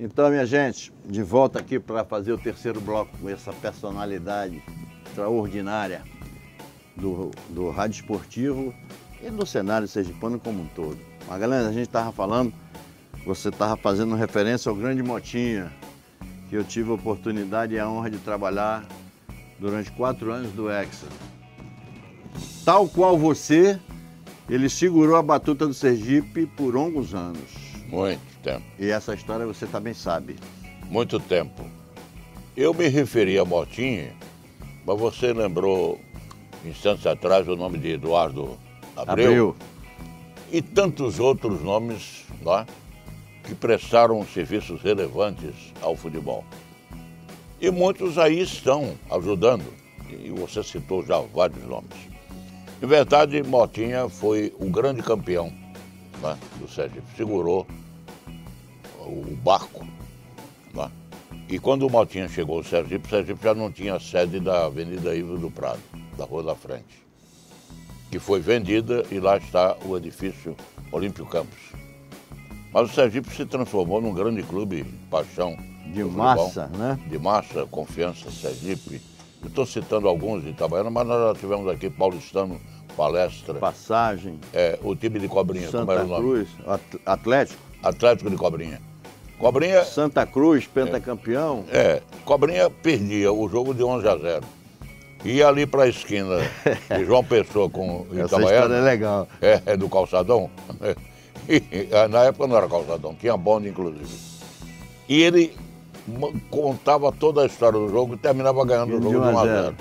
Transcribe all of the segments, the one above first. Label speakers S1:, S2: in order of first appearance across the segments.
S1: Então, minha gente, de volta aqui para fazer o terceiro bloco com essa personalidade extraordinária do rádio esportivo e do cenário sergipano como um todo. Mas, galera, a gente estava falando, você estava fazendo referência ao grande Motinha, que eu tive a oportunidade e a honra de trabalhar durante 4 anos do Hexa. Tal qual você, ele segurou a batuta do Sergipe por longos anos.
S2: Muito tempo.
S1: E essa história você também sabe.
S2: Muito tempo. Eu me referi a Motinha, mas você lembrou instantes atrás o nome de Eduardo Abreu. E tantos outros nomes lá que prestaram serviços relevantes ao futebol. E muitos aí estão ajudando, e você citou já vários nomes. Em verdade, Motinha foi o grande campeão, né, do Sergipe, segurou o barco. Né? E quando o Motinha chegou ao Sergipe, o Sergipe já não tinha sede da Avenida Ivo do Prado, da Rua da Frente, que foi vendida e lá está o edifício Olímpio Campos. Mas o Sergipe se transformou num grande clube paixão.
S1: De massa, né?
S2: De massa, Confiança, Sergipe. Eu estou citando alguns de Itabaiana, mas nós já tivemos aqui Paulistano, Palestra.
S1: Passagem.
S2: O time de Cobrinha, como era o nome?
S1: Cruz, Atlético.
S2: Atlético de Cobrinha. Cobrinha...
S1: Santa Cruz, pentacampeão.
S2: Cobrinha perdia o jogo de 11-0. Ia ali para a esquina de João Pessoa com Itabaiana.
S1: Essa história é legal.
S2: É do calçadão. Na época não era calçadão, tinha bonde inclusive. E ele contava toda a história do jogo e terminava ganhando o jogo de 1-0.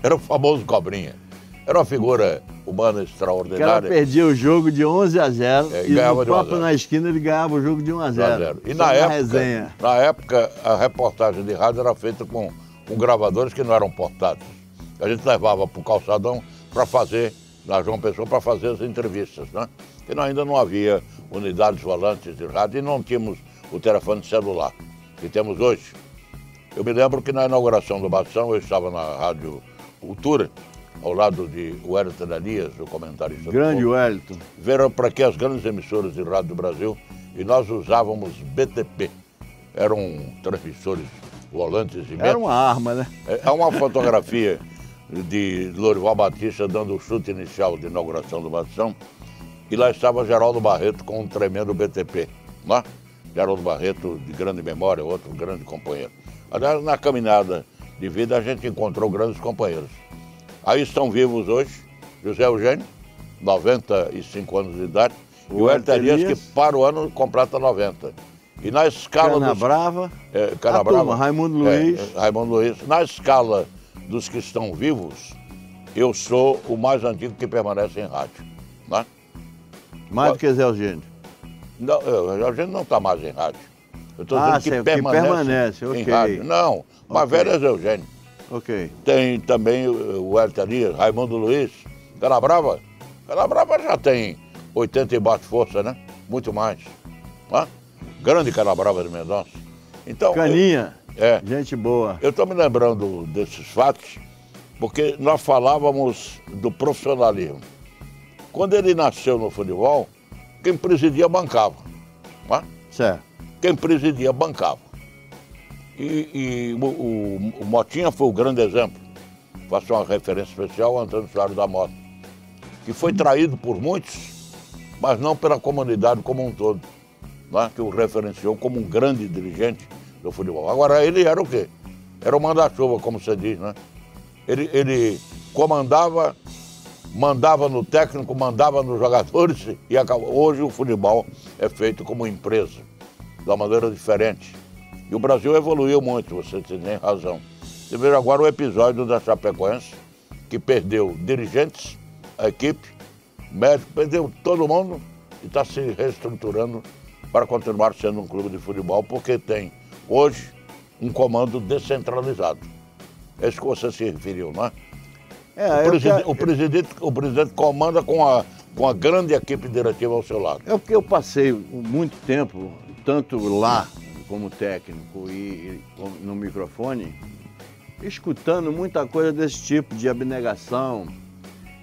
S2: Era o famoso Cobrinha. Era uma figura humana extraordinária.
S1: O cara perdia o jogo de 11-0 e
S2: ganhava
S1: no próprio na esquina ele ganhava o jogo de 1-0.
S2: E na época a reportagem de rádio era feita com gravadores que não eram portáteis. A gente levava para o calçadão para fazer, na João Pessoa, para fazer as entrevistas, né? Porque ainda não havia unidades volantes de rádio e não tínhamos o telefone celular que temos hoje. Eu me lembro que na inauguração do Bastão eu estava na Rádio Cultura, ao lado de Wellington Elias, o comentarista.
S1: Grande Wellington.
S2: Vieram para aqui as grandes emissoras de rádio do Brasil e nós usávamos BTP. Eram transmissores volantes imensos.
S1: Era uma arma, né?
S2: Há uma fotografia de Lorival Batista dando o chute inicial de inauguração do Bastão e lá estava Geraldo Barreto com um tremendo BTP. Né? Geraldo Barreto, de grande memória, outro grande companheiro. Aliás, na caminhada de vida a gente encontrou grandes companheiros. Aí estão vivos hoje José Eugênio, 95 anos de idade, e o Hélio Elias, que para o ano completa 90. E na escala
S1: Canabrava,
S2: Canabrava,
S1: Raimundo Luiz.
S2: Raimundo Luiz. Na escala dos que estão vivos, eu sou o mais antigo que permanece em rádio. Né?
S1: Mais do que Zé Eugênio.
S2: Não, Zé Eugênio não está mais em rádio. Eu estou dizendo que permanece em rádio. Não, mas velho é Zé Eugênio.
S1: Ok.
S2: Tem também o Hélio Elias, Raimundo Luiz, Canabrava. Canabrava já tem 80 e bate força, né? Muito mais. Né? Grande Canabrava de Mendonça. Então,
S1: Caninha, gente boa.
S2: Eu estou me lembrando desses fatos porque nós falávamos do profissionalismo. Quando ele nasceu no futebol, quem presidia bancava. Né?
S1: Certo.
S2: Quem presidia bancava. E o Motinha foi o grande exemplo. Faço uma referência especial ao Antônio Soares da Mota, que foi traído por muitos, mas não pela comunidade como um todo, né? Que o referenciou como um grande dirigente do futebol. Agora, ele era o quê? Era o manda-chuva, como você diz, né? Ele comandava, mandava no técnico, mandava nos jogadores e acabou. Hoje o futebol é feito como empresa, de uma maneira diferente. E o Brasil evoluiu muito, você tem razão. Você veja agora o episódio da Chapecoense, que perdeu dirigentes, a equipe, médico, perdeu todo mundo e está se reestruturando para continuar sendo um clube de futebol, porque tem hoje um comando descentralizado. É isso que você se referiu, não é? O presidente comanda com a grande equipe diretiva ao seu lado.
S1: É porque eu passei muito tempo, tanto lá como técnico e no microfone, escutando muita coisa desse tipo, de abnegação.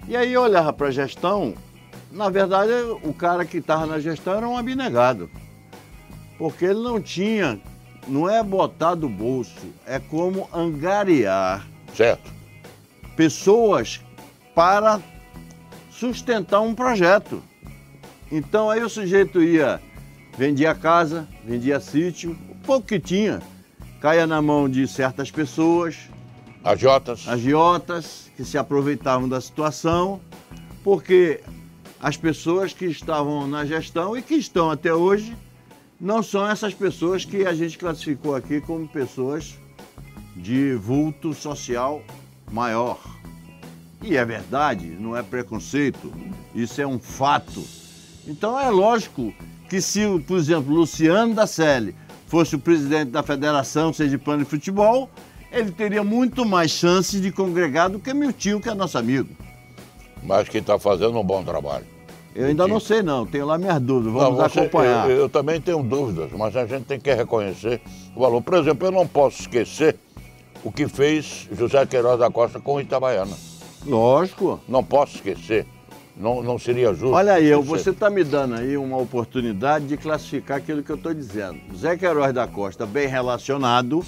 S1: E aí eu olhava para a gestão, na verdade o cara que estava na gestão era um abnegado. Porque ele não tinha, não é botar do bolso, é como angariar
S2: Certo.
S1: pessoas para sustentar um projeto. Então aí o sujeito ia, vendia casa, vendia sítio, o pouco que tinha, caía na mão de certas pessoas, agiotas, que se aproveitavam da situação, porque as pessoas que estavam na gestão e que estão até hoje não são essas pessoas que a gente classificou aqui como pessoas de vulto social maior. E é verdade, não é preconceito, isso é um fato. Então é lógico que se, por exemplo, Luciano da Selle fosse o presidente da Federação Sergipana de Futebol, ele teria muito mais chances de congregar do que Miltinho, que é nosso amigo.
S2: Mas que está fazendo um bom trabalho.
S1: Eu ainda não sei não, tenho lá minhas dúvidas, vamos acompanhar.
S2: Eu também tenho dúvidas, mas a gente tem que reconhecer o valor. Por exemplo, eu não posso esquecer o que fez José Queiroz da Costa com o Itabaiana.
S1: Lógico.
S2: Não posso esquecer. Não seria justo.
S1: Olha aí, você está me dando aí uma oportunidade de classificar aquilo que eu estou dizendo. Zé Queiroz da Costa, bem relacionado,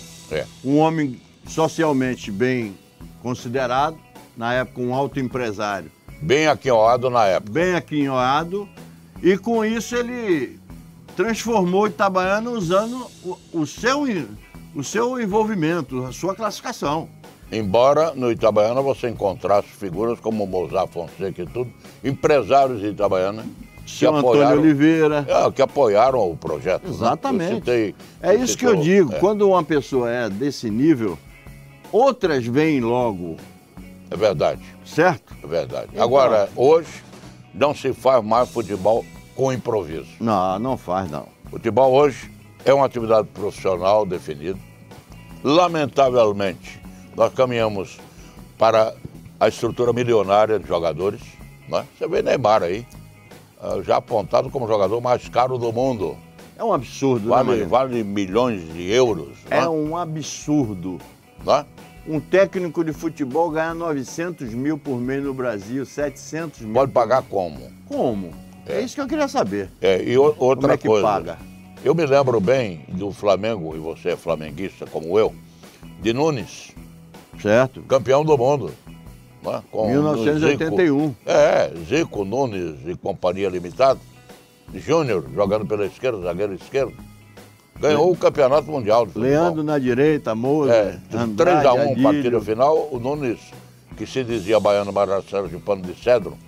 S1: um homem socialmente bem considerado, na época um alto empresário.
S2: Bem aquinhoado na época.
S1: Bem aquinhoado, e com isso ele transformou Itabaiana usando o seu envolvimento, a sua classificação.
S2: Embora no Itabaiana você encontrasse figuras como Mozart Fonseca e tudo, empresários de Itabaiana,
S1: Seu Antônio Oliveira.
S2: Que apoiaram o projeto.
S1: Exatamente.
S2: Né?
S1: É isso que eu digo, quando uma pessoa é desse nível, outras vêm logo.
S2: É verdade.
S1: Certo?
S2: É verdade. Então, agora, hoje, não se faz mais futebol com improviso.
S1: Não faz não.
S2: Futebol hoje é uma atividade profissional definida. Lamentavelmente, nós caminhamos para a estrutura milionária de jogadores. Né? Você vê Neymar aí, já apontado como o jogador mais caro do mundo.
S1: É um absurdo,
S2: vale milhões de euros.
S1: É um absurdo.
S2: Né?
S1: Um técnico de futebol ganha 900 mil por mês no Brasil, 700 mil.
S2: Pode pagar como?
S1: Como? É isso que eu queria saber.
S2: E outra
S1: como é que
S2: coisa,
S1: paga?
S2: Eu me lembro bem do Flamengo, e você é flamenguista como eu, de Nunes.
S1: Certo.
S2: Campeão do mundo. Né? Com
S1: 1981.
S2: Zico, Nunes e Companhia Limitada. Júnior, jogando pela esquerda, zagueiro esquerdo. Ganhou o campeonato mundial de futebol.
S1: Leandro na direita, Moura,
S2: 3-1, partida final. O Nunes, que se dizia baiano Maracelo de Pano de Cedro,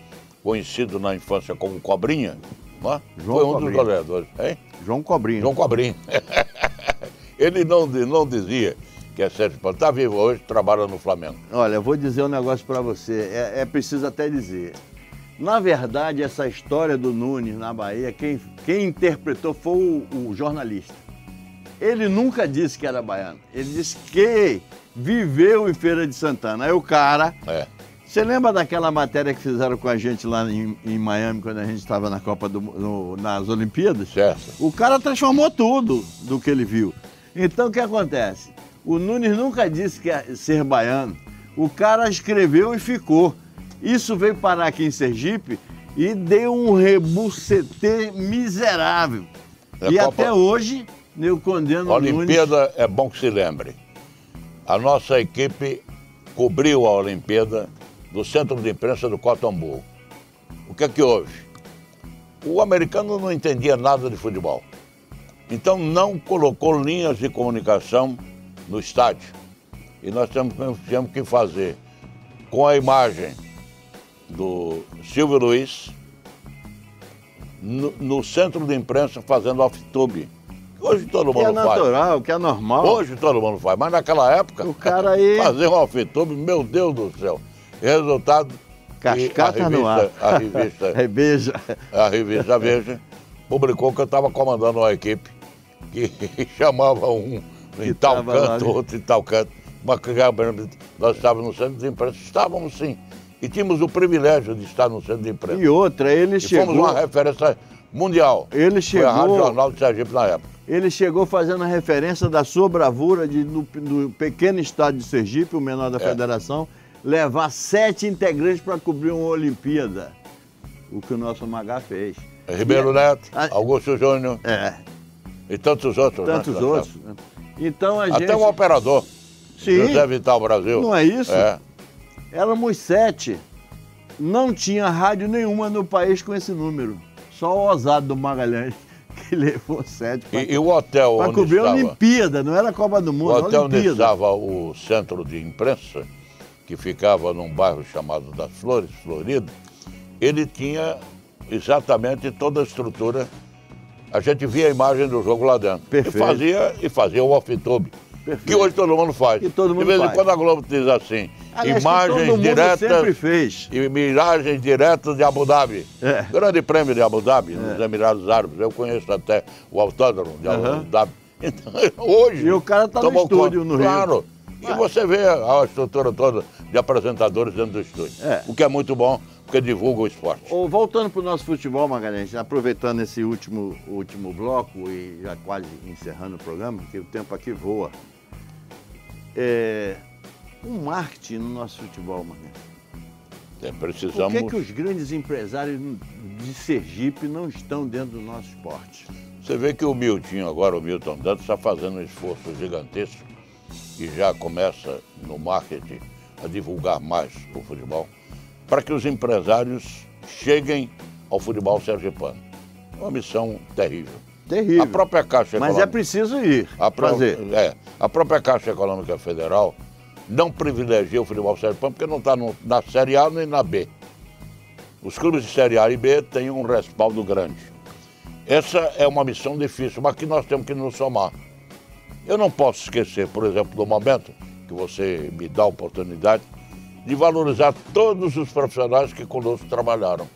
S2: conhecido na infância como Cobrinha, né? Foi um dos goleadores. Hein?
S1: João Cobrinha.
S2: João Cobrinha. Ele não dizia que é Sérgio Pano. Está vivo hoje, trabalha no Flamengo.
S1: Olha, eu vou dizer um negócio para você, é preciso até dizer. Na verdade, essa história do Nunes na Bahia, quem interpretou foi o jornalista. Ele nunca disse que era baiano, ele disse que viveu em Feira de Santana. Aí o cara... Você lembra daquela matéria que fizeram com a gente lá em Miami, quando a gente estava na nas Olimpíadas?
S2: Certo.
S1: O cara transformou tudo do que ele viu. Então, o que acontece? O Nunes nunca disse que ia ser baiano. O cara escreveu e ficou. Isso veio parar aqui em Sergipe e deu um rebucetê miserável. Até hoje, eu condeno o Nunes.
S2: Olimpíada, é bom que se lembre. A nossa equipe cobriu a Olimpíada do centro de imprensa do Cotton Bowl. O que é que houve? O americano não entendia nada de futebol. Então não colocou linhas de comunicação no estádio. E nós tínhamos que fazer com a imagem do Silvio Luiz no centro de imprensa fazendo off-tube. Hoje todo mundo faz.
S1: Que é natural, que é normal.
S2: Hoje todo mundo faz, mas naquela época,
S1: o cara aí...
S2: fazer um off-tube, meu Deus do céu. Resultado...
S1: Cascata no ar.
S2: A revista Veja publicou que eu estava comandando uma equipe que chamava um em tal canto, outro em tal canto. Nós estávamos no centro de imprensa, estávamos sim. E tínhamos o privilégio de estar no centro de imprensa.
S1: E outra, ele chegou...
S2: fomos uma referência mundial.
S1: Ele chegou...
S2: Foi a Rádio Jornal de Sergipe na época.
S1: Ele chegou fazendo a referência da sua bravura do pequeno estado de Sergipe, o menor da federação, levar 7 integrantes para cobrir uma Olimpíada. O que o nosso Magá fez.
S2: Ribeiro Neto, Augusto Júnior. E tantos outros,
S1: tantos
S2: né?
S1: outros. Então a gente...
S2: Até o operador,
S1: Sim,
S2: José Vital Brasil.
S1: não é isso?
S2: É.
S1: Éramos 7. Não tinha rádio nenhuma no país com esse número. Só o Osado do Magalhães, que levou 7.
S2: E o hotel
S1: para
S2: onde
S1: cobrir a
S2: estava...
S1: Olimpíada, não era a Copa do Mundo,
S2: O hotel
S1: a
S2: onde
S1: Olimpíada.
S2: estava o centro de imprensa, que ficava num bairro chamado das Flores, Florido, ele tinha exatamente toda a estrutura. A gente via a imagem do jogo lá dentro.
S1: Perfeito.
S2: E fazia o off-tube,
S1: Perfeito.
S2: que hoje todo mundo faz.
S1: Que todo mundo
S2: de vez em
S1: faz.
S2: quando a Globo diz assim,
S1: Aliás, que
S2: imagens
S1: todo mundo
S2: diretas...
S1: sempre fez.
S2: Imagens diretas de Abu Dhabi.
S1: É.
S2: Grande prêmio de Abu Dhabi, nos Emirados Árabes. Eu conheço até o autódromo de Abu Dhabi. Então, hoje...
S1: E o cara tá no
S2: tomou
S1: estúdio
S2: conta.
S1: no Rio.
S2: Claro. E você vê a estrutura toda de apresentadores dentro do estúdio.
S1: É.
S2: O que é muito bom, porque divulga o esporte.
S1: Voltando para o nosso futebol, Magalhães, aproveitando esse último bloco e já quase encerrando o programa, que o tempo aqui voa. Um marketing no nosso futebol, Magalhães.
S2: Precisamos...
S1: Por que os grandes empresários de Sergipe não estão dentro do nosso esporte?
S2: Você vê que o Milton Dantas, está fazendo um esforço gigantesco e já começa no marketing a divulgar mais o futebol, para que os empresários cheguem ao futebol sergipano. É uma missão terrível.
S1: Terrível.
S2: A própria Caixa
S1: Mas
S2: Econômica...
S1: é preciso ir fazer.
S2: A própria Caixa Econômica Federal não privilegia o futebol sergipano porque não está na Série A nem na B. Os clubes de Série A e B têm um respaldo grande. Essa é uma missão difícil, mas que nós temos que nos somar. Eu não posso esquecer, por exemplo, do momento que você me dá a oportunidade de valorizar todos os profissionais que conosco trabalharam.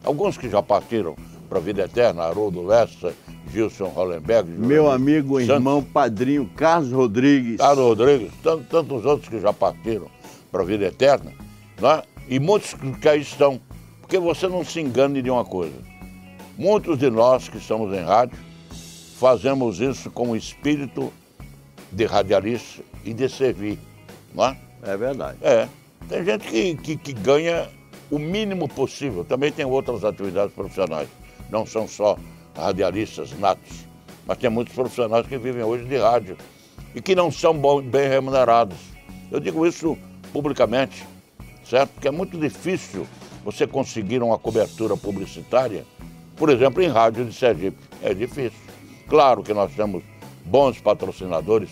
S2: Alguns que já partiram para a vida eterna, Haroldo Lessa, Gilson Hollenberg.
S1: Meu amigo,
S2: Santos,
S1: irmão, padrinho, Carlos Rodrigues.
S2: Carlos Rodrigues, tantos outros que já partiram para a vida eterna, né? E muitos que aí estão. Porque você não se engane de uma coisa. Muitos de nós que estamos em rádio fazemos isso com o espírito de radialista e de servir, não é?
S1: É verdade.
S2: Tem gente que ganha o mínimo possível. Também tem outras atividades profissionais. Não são só radialistas natos, mas tem muitos profissionais que vivem hoje de rádio e que não são bem remunerados. Eu digo isso publicamente, certo? Porque é muito difícil você conseguir uma cobertura publicitária, por exemplo, em rádio de Sergipe. É difícil. Claro que nós temos bons patrocinadores,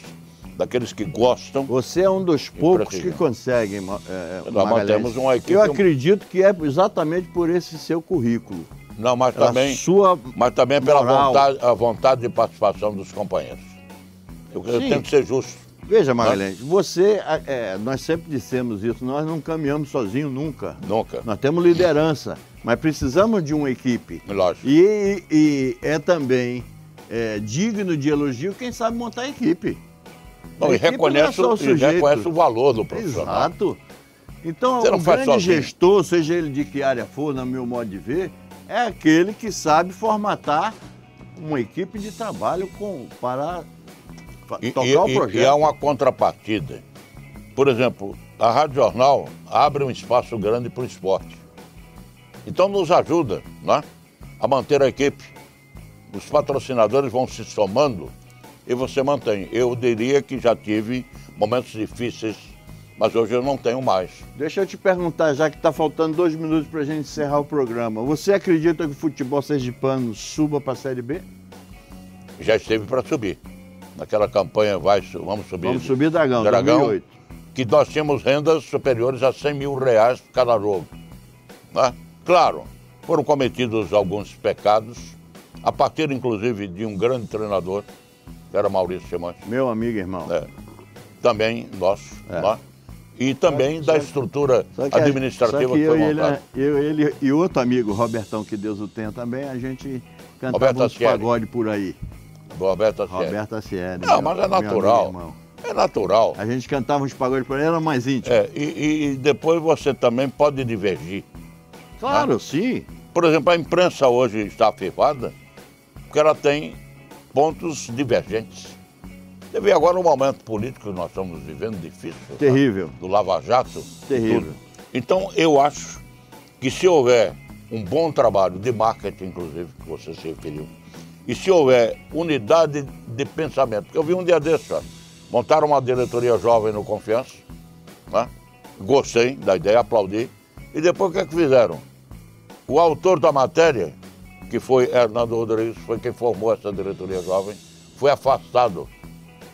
S2: daqueles que gostam.
S1: Você é um dos poucos que conseguem,
S2: Nós mantemos uma equipe...
S1: Eu acredito que é exatamente por esse seu currículo.
S2: Não, mas também pela vontade de participação dos companheiros. Eu tenho que ser justo.
S1: Veja, Magalhães, nós sempre dissemos isso, nós não caminhamos sozinhos nunca.
S2: Nunca.
S1: Nós temos liderança, mas precisamos de uma equipe.
S2: Lógico.
S1: E é também digno de elogio quem sabe montar a equipe.
S2: Não, e reconhece o valor do profissional.
S1: Exato. Então, o grande gestor, seja ele de que área for, no meu modo de ver, é aquele que sabe formatar uma equipe de trabalho para tocar o projeto.
S2: E há uma contrapartida. Por exemplo, a Rádio Jornal abre um espaço grande para o esporte. Então nos ajuda, né, a manter a equipe. Os patrocinadores vão se somando e você mantém. Eu diria que já tive momentos difíceis, mas hoje eu não tenho mais.
S1: Deixa eu te perguntar, já que está faltando 2 minutos para a gente encerrar o programa. Você acredita que o futebol sergipano suba para a Série B?
S2: Já esteve para subir. Naquela campanha Vamos Subir
S1: Dragão, 2008.
S2: Que nós tínhamos rendas superiores a R$100 mil por cada jogo. Né? Claro, foram cometidos alguns pecados, a partir inclusive de um grande treinador, que era Maurício Chemantes.
S1: Meu amigo e irmão.
S2: Também nosso. Né? E também da estrutura administrativa que foi montada.
S1: Ele e outro amigo, Robertão, que Deus o tenha também, a gente cantava uns pagode por aí.
S2: Roberto
S1: Assieri.
S2: Não, mas é natural. É natural.
S1: A gente cantava uns pagodes por aí, era mais íntimo.
S2: E depois você também pode divergir.
S1: Claro,
S2: né?
S1: Sim.
S2: Por exemplo, a imprensa hoje está afirmada porque ela tem pontos divergentes. Teve agora um momento político que nós estamos vivendo difícil.
S1: Terrível.
S2: Tá? Do Lava Jato.
S1: Terrível.
S2: Então, eu acho que se houver um bom trabalho de marketing, inclusive, que você se referiu, e se houver unidade de pensamento. Eu vi um dia desse, ó, montaram uma diretoria jovem no Confiança, né? Gostei da ideia, aplaudi, e depois o que é que fizeram? O autor da matéria, que foi Hernando Rodrigues, foi quem formou essa diretoria jovem, foi afastado,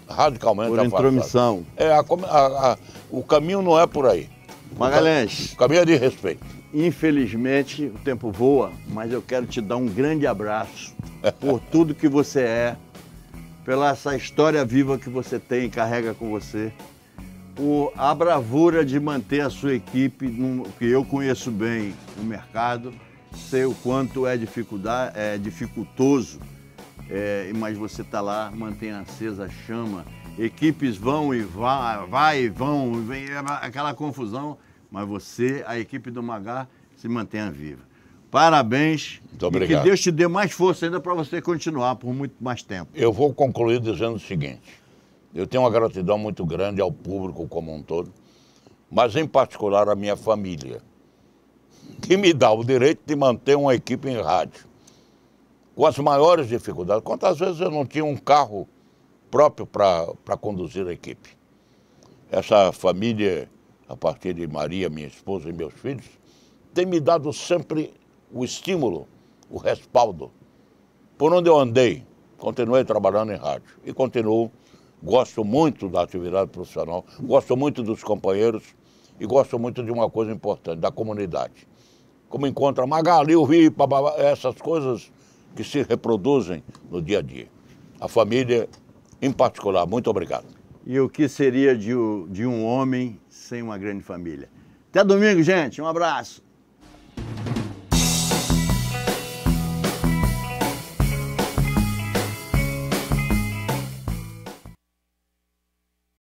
S2: radicalmente
S1: Por
S2: afastado.
S1: intromissão.
S2: O caminho não é por aí.
S1: Magalhães,
S2: O caminho é de respeito.
S1: infelizmente o tempo voa, mas eu quero te dar um grande abraço por tudo que você é, pela essa história viva que você tem e carrega com você, por a bravura de manter a sua equipe, que eu conheço bem o mercado, sei o quanto é dificultoso, mas você está lá, mantém acesa a chama. Equipes vão e vai e vão, vem aquela confusão, mas você, a equipe do Magá, se mantenha viva. Parabéns.
S2: Muito obrigado.
S1: E que Deus te dê mais força ainda para você continuar por muito mais tempo.
S2: Eu vou concluir dizendo o seguinte: eu tenho uma gratidão muito grande ao público como um todo, mas em particular à minha família, que me dá o direito de manter uma equipe em rádio, com as maiores dificuldades. Quantas vezes eu não tinha um carro próprio para conduzir a equipe? Essa família, a partir de Maria, minha esposa e meus filhos, tem me dado sempre o estímulo, o respaldo. Por onde eu andei, continuei trabalhando em rádio e continuo. Gosto muito da atividade profissional, gosto muito dos companheiros e gosto muito de uma coisa importante, da comunidade. Como encontra Magali, o Rio, essas coisas que se reproduzem no dia a dia. A família, em particular, muito obrigado.
S1: E o que seria de um homem sem uma grande família? Até domingo, gente. Um abraço.